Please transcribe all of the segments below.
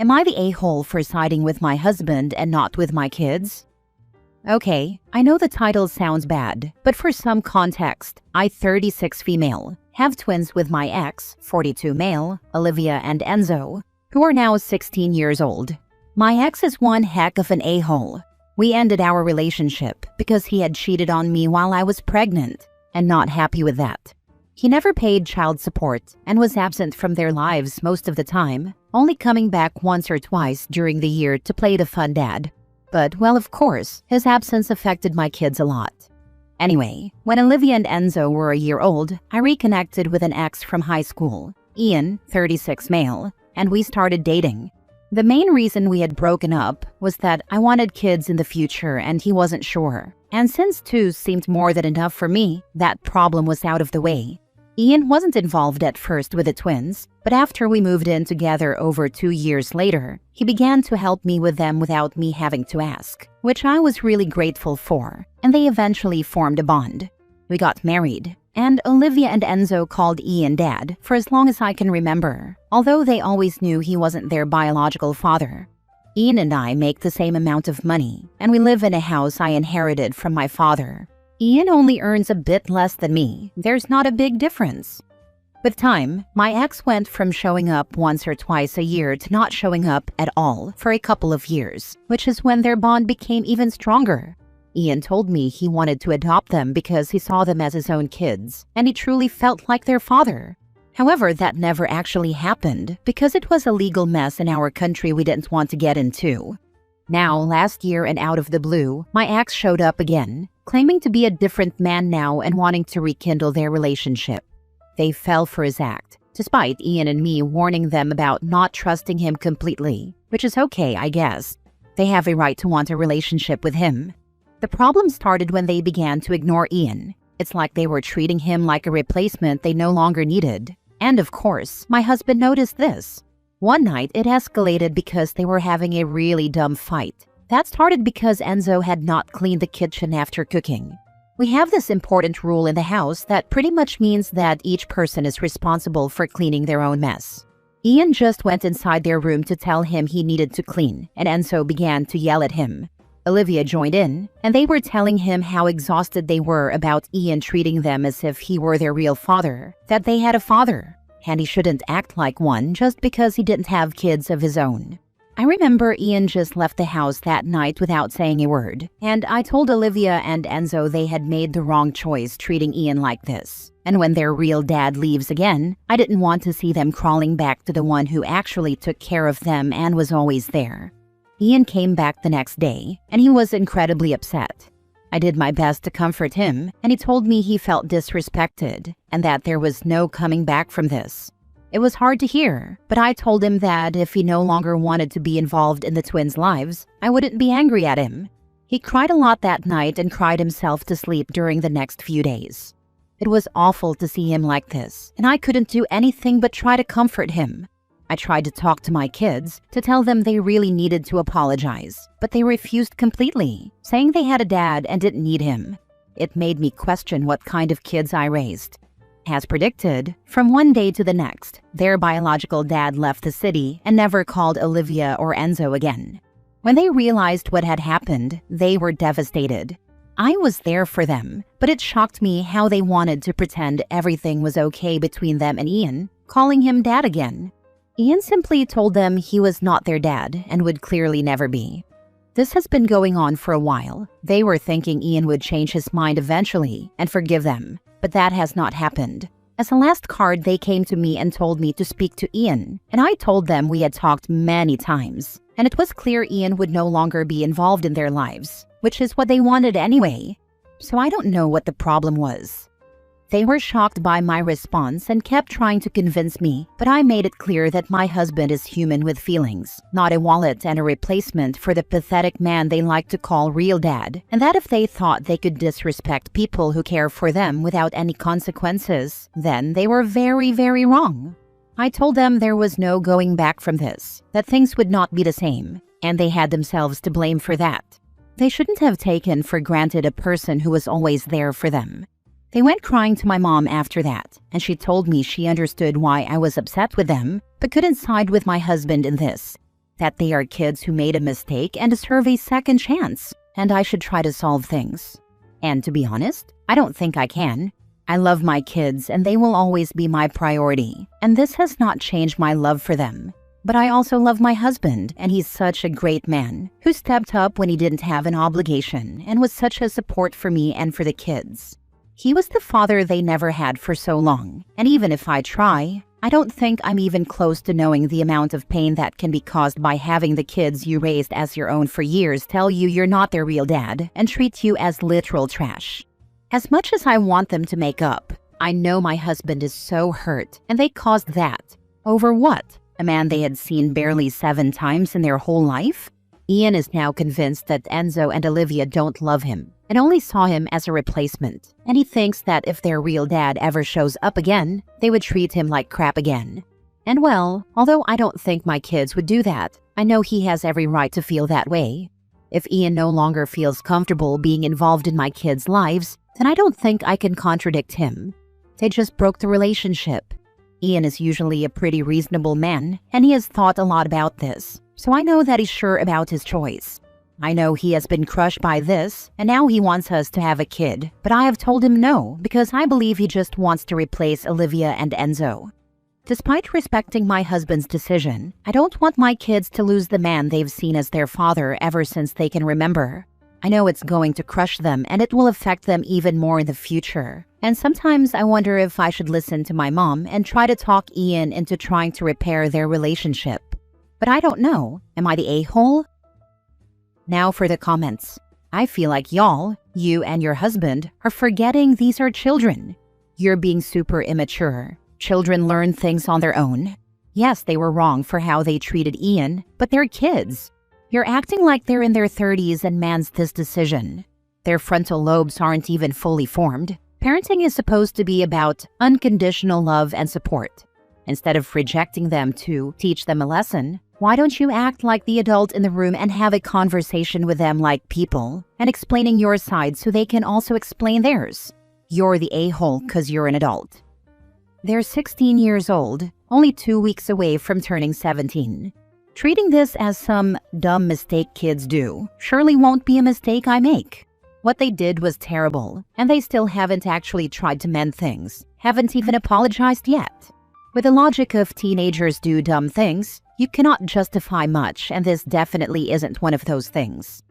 Am I the a-hole for siding with my husband and not with my kids? Okay, I know the title sounds bad, but for some context, I, 36 female, have twins with my ex, 42 male, Olivia and Enzo, who are now 16 years old. My ex is one heck of an a-hole. We ended our relationship because he had cheated on me while I was pregnant, and not happy with that. He never paid child support and was absent from their lives most of the time, only coming back once or twice during the year to play the fun dad. But, well, of course, his absence affected my kids a lot. Anyway, when Olivia and Enzo were a year old, I reconnected with an ex from high school, Ian, 36 male, and we started dating. The main reason we had broken up was that I wanted kids in the future and he wasn't sure. And since 2 seemed more than enough for me, that problem was out of the way. Ian wasn't involved at first with the twins, but after we moved in together over 2 years later, he began to help me with them without me having to ask, which I was really grateful for, and they eventually formed a bond. We got married, and Olivia and Enzo called Ian Dad for as long as I can remember, although they always knew he wasn't their biological father. Ian and I make the same amount of money, and we live in a house I inherited from my father. Ian only earns a bit less than me. There's not a big difference. With time, my ex went from showing up once or twice a year to not showing up at all for a couple of years, which is when their bond became even stronger. Ian told me he wanted to adopt them because he saw them as his own kids, and he truly felt like their father. However, that never actually happened because it was a legal mess in our country we didn't want to get into. Now, last year and out of the blue, my ex showed up again, claiming to be a different man now and wanting to rekindle their relationship. They fell for his act, despite Ian and me warning them about not trusting him completely, which is okay, I guess. They have a right to want a relationship with him. The problem started when they began to ignore Ian. It's like they were treating him like a replacement they no longer needed. And of course, my husband noticed this. One night, it escalated because they were having a really dumb fight. That started because Enzo had not cleaned the kitchen after cooking. We have this important rule in the house that pretty much means that each person is responsible for cleaning their own mess. Ian just went inside their room to tell him he needed to clean, and Enzo began to yell at him. Olivia joined in, and they were telling him how exhausted they were about Ian treating them as if he were their real father, that they had a father, and he shouldn't act like one just because he didn't have kids of his own. I remember Ian just left the house that night without saying a word, and I told Olivia and Enzo they had made the wrong choice treating Ian like this. And when their real dad leaves again, I didn't want to see them crawling back to the one who actually took care of them and was always there. Ian came back the next day, and he was incredibly upset. I did my best to comfort him, and he told me he felt disrespected and that there was no coming back from this. It was hard to hear, but I told him that if he no longer wanted to be involved in the twins' lives, I wouldn't be angry at him. He cried a lot that night and cried himself to sleep during the next few days. It was awful to see him like this, and I couldn't do anything but try to comfort him. I tried to talk to my kids to tell them they really needed to apologize, but they refused completely, saying they had a dad and didn't need him. It made me question what kind of kids I raised. As predicted, from one day to the next, their biological dad left the city and never called Olivia or Enzo again. When they realized what had happened, they were devastated. I was there for them, but it shocked me how they wanted to pretend everything was okay between them and Ian, calling him dad again. Ian simply told them he was not their dad and would clearly never be. This has been going on for a while. They were thinking Ian would change his mind eventually and forgive them, but that has not happened. As a last card, they came to me and told me to speak to Ian, and I told them we had talked many times, and it was clear Ian would no longer be involved in their lives, which is what they wanted anyway. So I don't know what the problem was. They were shocked by my response and kept trying to convince me, but I made it clear that my husband is human with feelings, not a wallet and a replacement for the pathetic man they like to call real dad, and that if they thought they could disrespect people who care for them without any consequences, then they were very, very wrong. I told them there was no going back from this, that things would not be the same, and they had themselves to blame for that. They shouldn't have taken for granted a person who was always there for them. They went crying to my mom after that, and she told me she understood why I was upset with them, but couldn't side with my husband in this. that they are kids who made a mistake and deserve a second chance, and I should try to solve things. And to be honest, I don't think I can. I love my kids and they will always be my priority, and this has not changed my love for them. But I also love my husband, and he's such a great man who stepped up when he didn't have an obligation and was such a support for me and for the kids. He was the father they never had for so long, and even if I try, I don't think I'm even close to knowing the amount of pain that can be caused by having the kids you raised as your own for years tell you you're not their real dad and treat you as literal trash. As much as I want them to make up, I know my husband is so hurt, and they caused that. Over what? A man they had seen barely 7 times in their whole life? Ian is now convinced that Enzo and Olivia don't love him and only saw him as a replacement, and he thinks that if their real dad ever shows up again, they would treat him like crap again. And well, although I don't think my kids would do that, I know he has every right to feel that way. If Ian no longer feels comfortable being involved in my kids' lives, then I don't think I can contradict him. They just broke the relationship. Ian is usually a pretty reasonable man, and he has thought a lot about this, so I know that he's sure about his choice. I know he has been crushed by this, and now he wants us to have a kid, but I have told him no because I believe he just wants to replace Olivia and Enzo. Despite respecting my husband's decision, I don't want my kids to lose the man they've seen as their father ever since they can remember. I know it's going to crush them and it will affect them even more in the future. And sometimes I wonder if I should listen to my mom and try to talk Ian into trying to repair their relationship. But I don't know. Am I the a-hole? Now for the comments. I feel like y'all, you and your husband, are forgetting these are children. You're being super immature. Children learn things on their own. Yes, they were wrong for how they treated Ian, but they're kids. You're acting like they're in their 30s and man's this decision. Their frontal lobes aren't even fully formed. Parenting is supposed to be about unconditional love and support. Instead of rejecting them to teach them a lesson, why don't you act like the adult in the room and have a conversation with them like people and explaining your side so they can also explain theirs? You're the a-hole because you're an adult. They're 16 years old, only 2 weeks away from turning 17. Treating this as some dumb mistake kids do surely won't be a mistake I make. What they did was terrible, and they still haven't actually tried to mend things, haven't even apologized yet. With the logic of teenagers do dumb things, you cannot justify much, and this definitely isn't one of those things.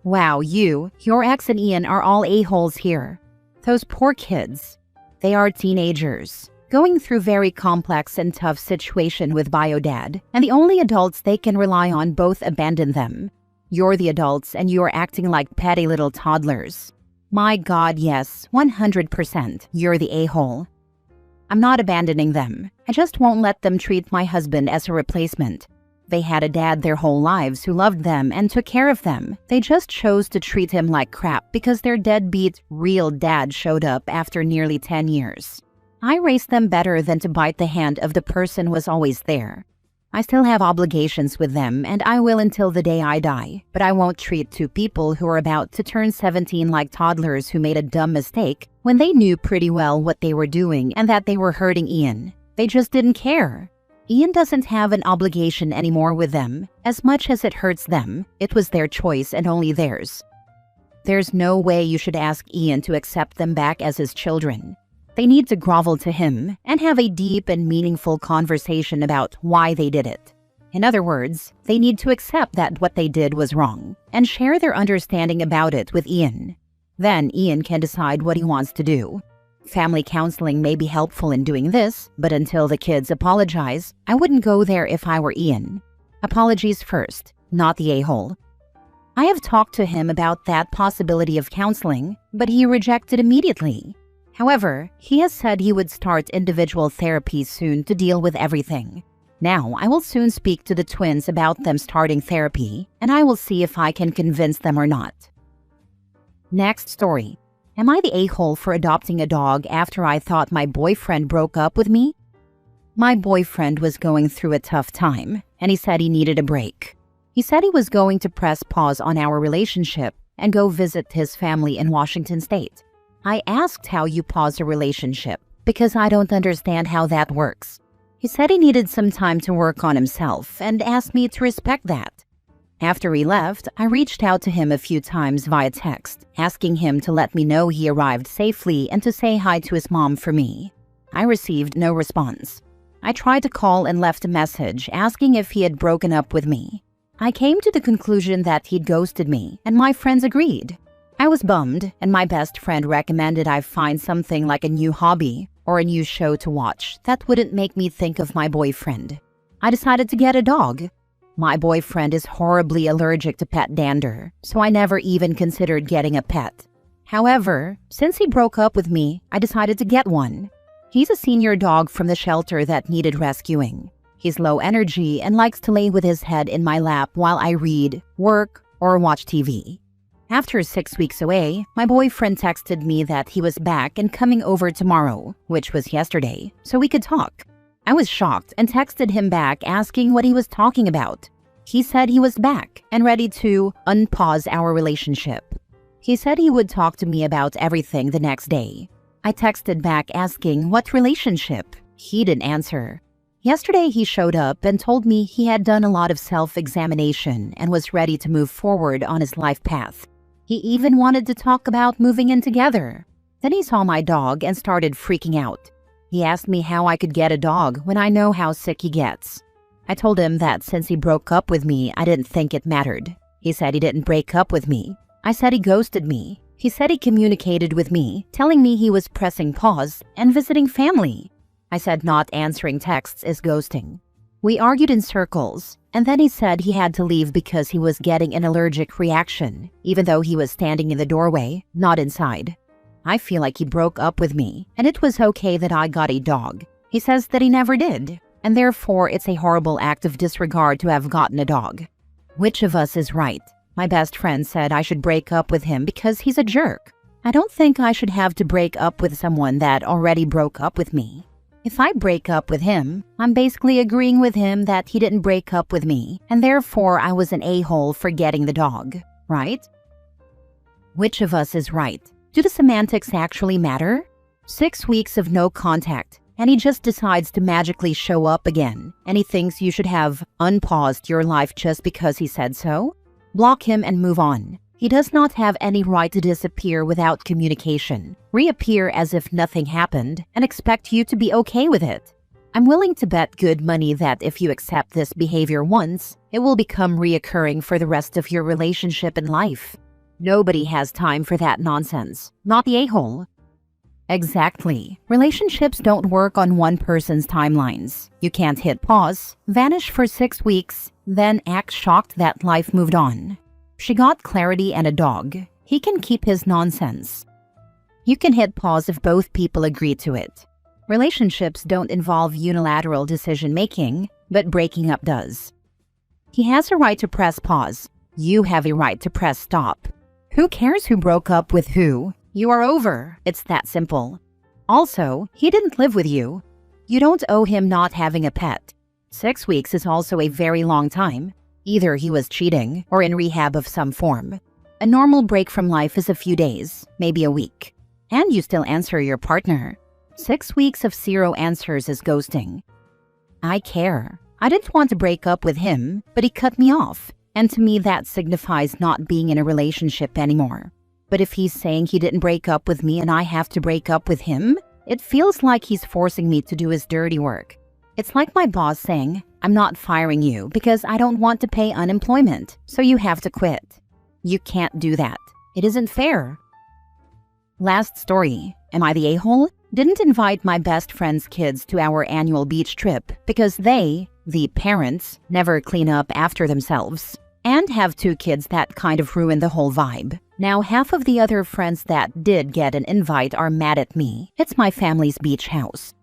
Wow, your ex and Ian are all a-holes here. Those poor kids. They are teenagers, going through very complex and tough situation with bio-dad, and the only adults they can rely on both abandon them. You're the adults and you're acting like petty little toddlers. My God, yes, 100%, you're the a-hole. I'm not abandoning them. I just won't let them treat my husband as a replacement. They had a dad their whole lives who loved them and took care of them. They just chose to treat him like crap because their deadbeat, real dad showed up after nearly 10 years. I raised them better than to bite the hand of the person who was always there. I still have obligations with them, and I will until the day I die, but I won't treat 2 people who are about to turn 17 like toddlers who made a dumb mistake when they knew pretty well what they were doing and that they were hurting Ian. They just didn't care. Ian doesn't have an obligation anymore with them. As much as it hurts them, it was their choice and only theirs. There's no way you should ask Ian to accept them back as his children. They need to grovel to him and have a deep and meaningful conversation about why they did it. In other words, they need to accept that what they did was wrong and share their understanding about it with Ian. Then Ian can decide what he wants to do. Family counseling may be helpful in doing this, but until the kids apologize, I wouldn't go there if I were Ian. Apologies first, not the a-hole. I have talked to him about that possibility of counseling, but he rejected immediately. However, he has said he would start individual therapy soon to deal with everything. Now, I will soon speak to the twins about them starting therapy, and I will see if I can convince them or not. Next story. Am I the a-hole for adopting a dog after I thought my boyfriend broke up with me? My boyfriend was going through a tough time, and he said he needed a break. He said he was going to press pause on our relationship and go visit his family in Washington State. I asked how you pause a relationship, because I don't understand how that works. He said he needed some time to work on himself and asked me to respect that. After he left, I reached out to him a few times via text, asking him to let me know he arrived safely and to say hi to his mom for me. I received no response. I tried to call and left a message asking if he had broken up with me. I came to the conclusion that he'd ghosted me, and my friends agreed. I was bummed, and my best friend recommended I find something like a new hobby or a new show to watch that wouldn't make me think of my boyfriend. I decided to get a dog. My boyfriend is horribly allergic to pet dander, so I never even considered getting a pet. However, since he broke up with me, I decided to get one. He's a senior dog from the shelter that needed rescuing. He's low energy and likes to lay with his head in my lap while I read, work, or watch TV. After 6 weeks away, my boyfriend texted me that he was back and coming over tomorrow, which was yesterday, so we could talk. I was shocked and texted him back asking what he was talking about. He said he was back and ready to unpause our relationship. He said he would talk to me about everything the next day. I texted back asking what relationship. He didn't answer. Yesterday he showed up and told me he had done a lot of self-examination and was ready to move forward on his life path. He even wanted to talk about moving in together. Then he saw my dog and started freaking out. He asked me how I could get a dog when I know how sick he gets. I told him that since he broke up with me, I didn't think it mattered. He said he didn't break up with me. I said he ghosted me. He said he communicated with me, telling me he was pressing pause and visiting family. I said not answering texts is ghosting. We argued in circles, and then he said he had to leave because he was getting an allergic reaction, even though he was standing in the doorway, not inside. I feel like he broke up with me, and it was okay that I got a dog. He says that he never did, and therefore it's a horrible act of disregard to have gotten a dog. Which of us is right? My best friend said I should break up with him because he's a jerk. I don't think I should have to break up with someone that already broke up with me. If I break up with him, I'm basically agreeing with him that he didn't break up with me, and therefore I was an a-hole for getting the dog, right? Which of us is right? Do the semantics actually matter? 6 weeks of no contact, and he just decides to magically show up again, and he thinks you should have unpaused your life just because he said so? Block him and move on. He does not have any right to disappear without communication, reappear as if nothing happened, and expect you to be okay with it. I'm willing to bet good money that if you accept this behavior once, it will become reoccurring for the rest of your relationship and life. Nobody has time for that nonsense, not the a-hole. Exactly. Relationships don't work on one person's timelines. You can't hit pause, vanish for 6 weeks, then act shocked that life moved on. She got clarity and a dog. He can keep his nonsense. You can hit pause if both people agree to it. Relationships don't involve unilateral decision-making, but breaking up does. He has a right to press pause. You have a right to press stop. Who cares who broke up with who? You are over. It's that simple. Also, he didn't live with you. You don't owe him not having a pet. 6 weeks is also a very long time. Either he was cheating or in rehab of some form. A normal break from life is a few days, maybe a week. And you still answer your partner. 6 weeks of 0 answers is ghosting. I care. I didn't want to break up with him, but he cut me off. And to me that signifies not being in a relationship anymore. But if he's saying he didn't break up with me and I have to break up with him, it feels like he's forcing me to do his dirty work. It's like my boss saying, I'm not firing you because I don't want to pay unemployment, so you have to quit. You can't do that. It isn't fair. Last story. Am I the a-hole? Didn't invite my best friend's kids to our annual beach trip because they, the parents, never clean up after themselves. And have 2 kids that kind of ruin the whole vibe. Now half of the other friends that did get an invite are mad at me. It's my family's beach house.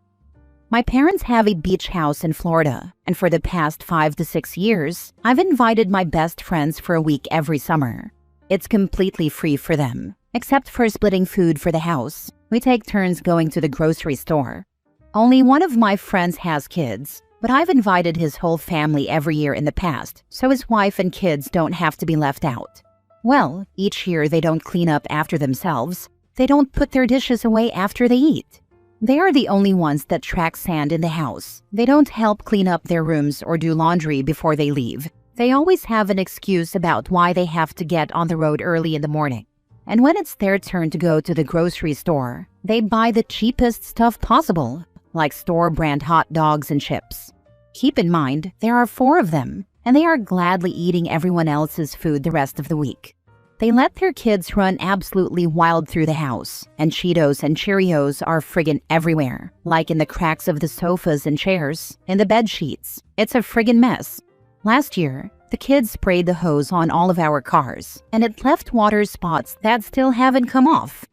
My parents have a beach house in Florida, and for the past 5 to 6 years, I've invited my best friends for a week every summer. It's completely free for them, except for splitting food for the house. We take turns going to the grocery store. Only one of my friends has kids, but I've invited his whole family every year in the past, so his wife and kids don't have to be left out. Well, each year they don't clean up after themselves. They don't put their dishes away after they eat. They are the only ones that track sand in the house. They don't help clean up their rooms or do laundry before they leave. They always have an excuse about why they have to get on the road early in the morning. And when it's their turn to go to the grocery store, they buy the cheapest stuff possible, like store-brand hot dogs and chips. Keep in mind, there are 4 of them, and they are gladly eating everyone else's food the rest of the week. They let their kids run absolutely wild through the house, and Cheetos and Cheerios are friggin' everywhere, like in the cracks of the sofas and chairs, in the bed sheets. It's a friggin' mess. Last year, the kids sprayed the hose on all of our cars, and it left water spots that still haven't come off.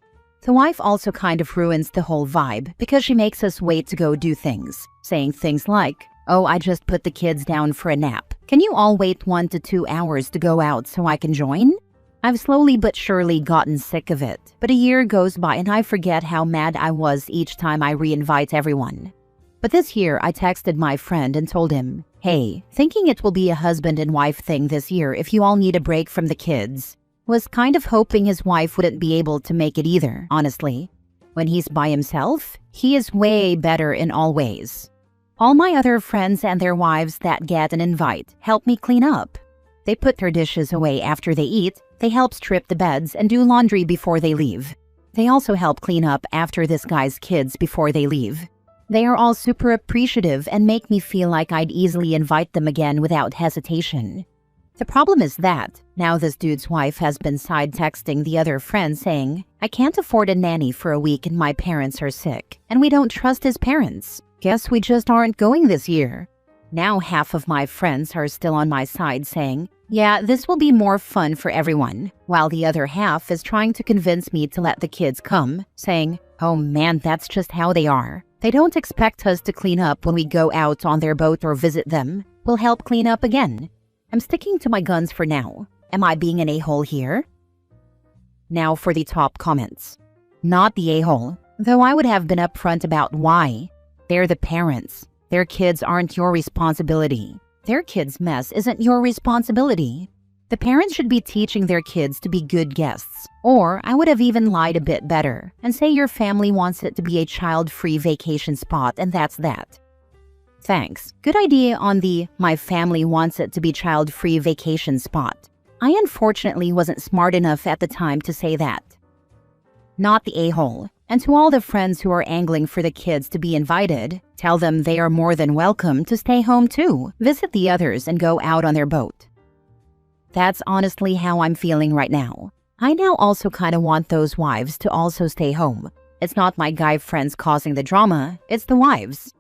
The wife also kind of ruins the whole vibe because she makes us wait to go do things, saying things like, "Oh, I just put the kids down for a nap. Can you all wait 1 to 2 hours to go out so I can join?" I've slowly but surely gotten sick of it, but a year goes by and I forget how mad I was each time I re-invite everyone. But this year, I texted my friend and told him, "Hey, thinking it will be a husband and wife thing this year if you all need a break from the kids." Was kind of hoping his wife wouldn't be able to make it either, honestly. When he's by himself, he is way better in all ways. All my other friends and their wives that get an invite help me clean up. They put their dishes away after they eat, they help strip the beds and do laundry before they leave. They also help clean up after this guy's kids before they leave. They are all super appreciative and make me feel like I'd easily invite them again without hesitation. The problem is that, now this dude's wife has been side-texting the other friend saying, "I can't afford a nanny for a week and my parents are sick, and we don't trust his parents. Guess we just aren't going this year." Now half of my friends are still on my side saying, "Yeah, this will be more fun for everyone," while the other half is trying to convince me to let the kids come, saying, "Oh man, that's just how they are. They don't expect us to clean up when we go out on their boat or visit them. We'll help clean up again." I'm sticking to my guns for now. Am I being an a-hole here? Now for the top comments. Not the a-hole, though I would have been upfront about why. They're the parents. Their kids aren't your responsibility. Their kids' mess isn't your responsibility. The parents should be teaching their kids to be good guests. Or I would have even lied a bit better and say your family wants it to be a child-free vacation spot and that's that. Thanks. Good idea on the "my family wants it to be child-free vacation spot." I unfortunately wasn't smart enough at the time to say that. Not the a-hole. And to all the friends who are angling for the kids to be invited, tell them they are more than welcome to stay home too. Visit the others and go out on their boat. That's honestly how I'm feeling right now. I now also kind of want those wives to also stay home. It's not my guy friends causing the drama, it's the wives.